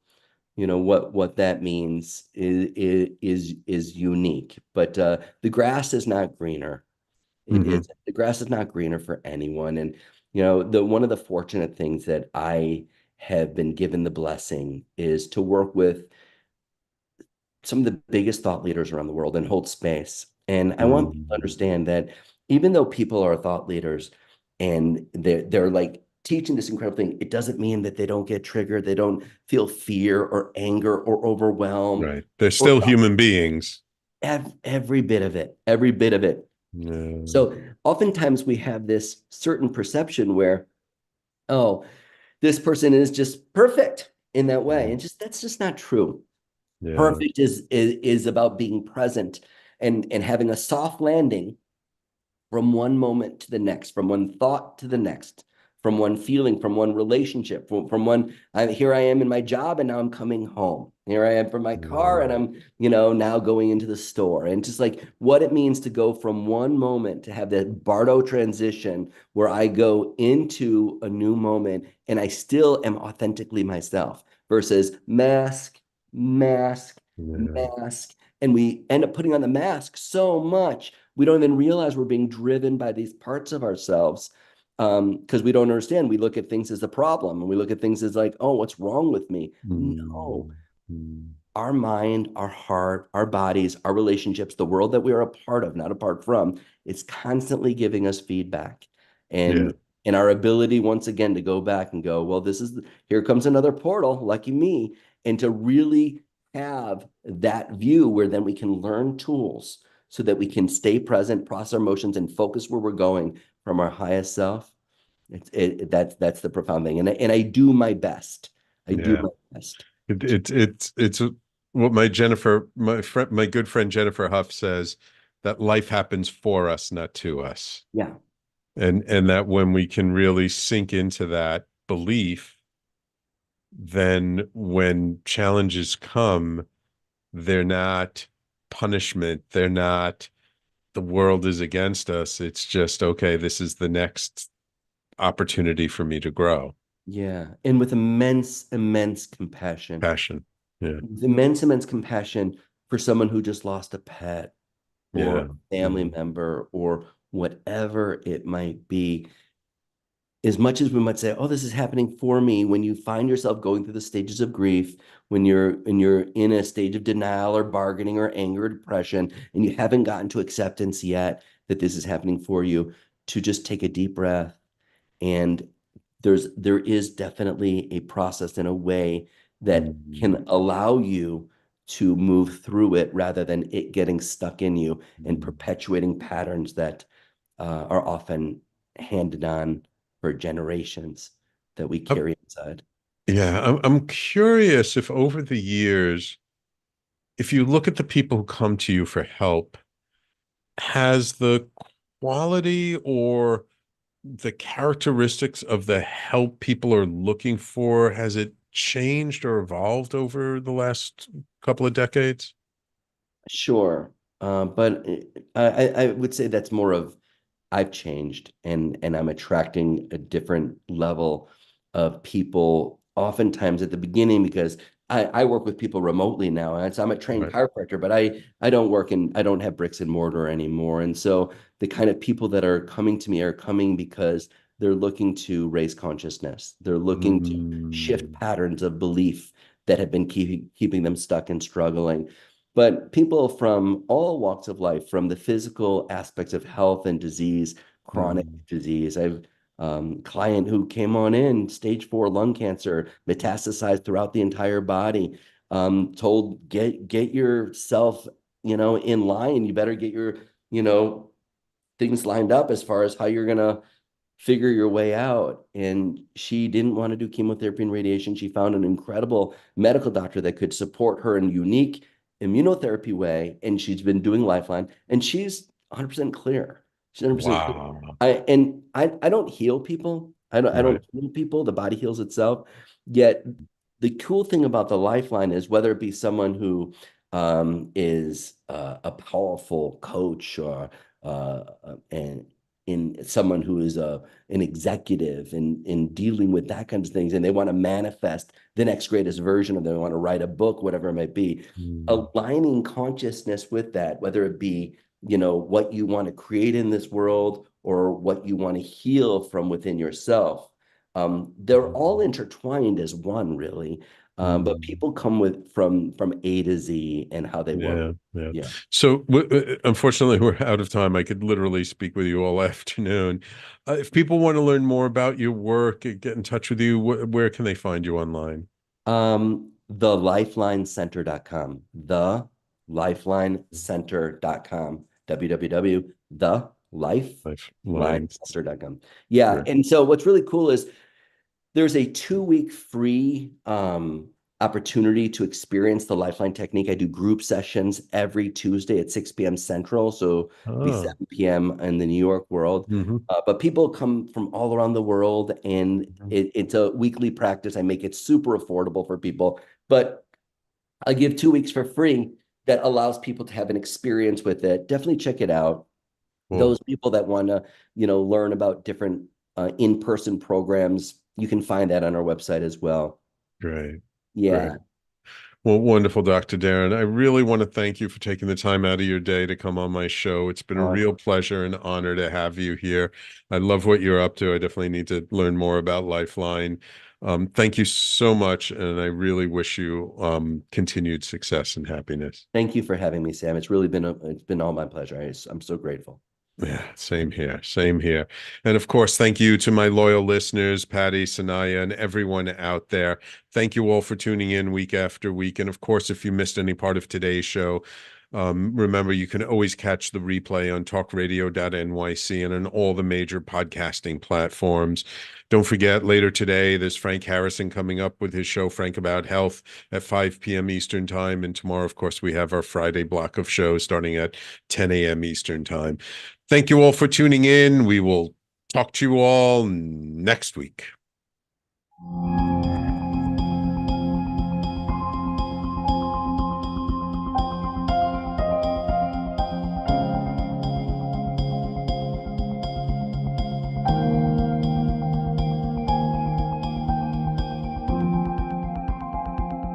what that means is unique. But the grass is not greener. It Hmm. is the grass is not greener for anyone. And the one of the fortunate things that I have been given the blessing is to work with some of the biggest thought leaders around the world and hold space. And I want people to Mm. understand that even though people are thought leaders and they're like teaching this incredible thing, it doesn't mean that they don't get triggered, they don't feel fear or anger or overwhelm Right. They're or still human beings. every bit of it, every bit of it. Yeah. So oftentimes we have this certain perception where, oh, this person is just perfect in that way. And that's just not true. Yeah. Perfect is about being present and having a soft landing from one moment to the next, from one thought to the next, from one feeling, from one relationship, from one, here I am in my job and now I'm coming home. Here I am from my car and Yeah. I'm, now going into the store. And just like what it means to go from one moment to have that Bardo transition where I go into a new moment and I still am authentically myself versus mask, mask, Yeah. mask. And we end up putting on the mask so much we don't even realize we're being driven by these parts of ourselves because we don't understand. We look at things as a problem and we look at things as like, oh, what's wrong with me? No, Mm. Mm. our mind, our heart, our bodies, our relationships, the world that we are a part of, not apart from, it's constantly giving us feedback. Yeah. And our ability once again to go back and go, well, here comes another portal, lucky me, and to really have that view where then we can learn tools so that we can stay present, process our emotions, and focus where we're going from our highest self. That's the profound thing. And I do my best. I do Yeah. my best. It's what my good friend Jennifer Huff says, that life happens for us, not to us. Yeah. And that when we can really sink into that belief, then when challenges come, they're not punishment. They're not the world is against us. It's just, okay, this is the next opportunity for me to grow. Yeah. And with immense, immense compassion, Passion. Yeah. with immense, immense compassion for someone who just lost a pet or Yeah. a family member or whatever it might be. As much as we might say, oh, this is happening for me, when you find yourself going through the stages of grief, when you're in a stage of denial or bargaining or anger or depression, and you haven't gotten to acceptance yet that this is happening for you, to just take a deep breath. And there is definitely a process and a way that Mm. can allow you to move through it rather than it getting stuck in you and Mm. perpetuating patterns that are often handed on for generations that we How, carry inside. Yeah, I'm curious if over the years, if you look at the people who come to you for help, has the quality or the characteristics of the help people are looking for, has it changed or evolved over the last couple of decades? Sure. But I would say that's more of I've changed and I'm attracting a different level of people oftentimes at the beginning because I work with people remotely now. And so I'm a trained Right. chiropractor, but I don't work in I don't have bricks and mortar anymore. And so the kind of people that are coming to me are coming because they're looking to raise consciousness. They're looking to shift Mm, patterns of belief that have been keeping them stuck and struggling. But people from all walks of life, from the physical aspects of health and disease, chronic mm, disease. I've client who came on in, stage 4 lung cancer, metastasized throughout the entire body, told get yourself, in line. You better get your, you know, things lined up as far as how you're gonna figure your way out. And she didn't want to do chemotherapy and radiation. She found an incredible medical doctor that could support her in a unique immunotherapy way. And she's been doing LifeLine and she's 100% clear. She's 100% clear. wow. I don't heal people. I Right. don't heal people. The body heals itself. Yet the cool thing about the Lifeline is whether it be someone who is a powerful coach or and in someone who is an executive in dealing with that kinds of things, and they want to manifest the next greatest version of them, they want to write a book, whatever it might be, Mm, aligning consciousness with that, whether it be, what you want to create in this world or what you want to heal from within yourself. They're all intertwined as one, really. But mm. people come with from A to Z and how they work. Yeah, yeah. Yeah. So, unfortunately, we're out of time. I could literally speak with you all afternoon. If people want to learn more about your work, get in touch with you, where can they find you online? TheLifelineCenter.com. TheLifelineCenter.com. Lifeline. www.thelifelineCenter.com. Yeah. Great. And so what's really cool is there's a 2-week free opportunity to experience the Lifeline technique. I do group sessions every Tuesday at 6 p.m. Central. So it'd be Oh. 7 p.m. in the New York world. Hmm. But people come from all around the world, and it's a weekly practice. I make it super affordable for people, but I give 2 weeks for free that allows people to have an experience with it. Definitely check it out. Cool. Those people that want to, learn about different in-person programs, you can find that on our website as well. Great. Great. Yeah. Well, wonderful, Dr. Darren. I really want to thank you for taking the time out of your day to come on my show. It's been a real Awesome. pleasure and honor to have you here. I love what you're up to. I definitely need to learn more about Lifeline. Thank you so much, and I really wish you continued success and happiness. Thank you for having me, Sam. It's been all my pleasure. I'm so grateful. Yeah, same here. Same here. And of course, thank you to my loyal listeners, Patty, Sanaya, and everyone out there. Thank you all for tuning in week after week. And of course, if you missed any part of today's show, remember you can always catch the replay on talkradio.nyc and on all the major podcasting platforms. Don't forget, later today, there's Frank Harrison coming up with his show, Frank About Health, at 5 p.m. Eastern Time. And tomorrow, of course, we have our Friday block of shows starting at 10 a.m. Eastern Time. Thank you all for tuning in. We will talk to you all next week.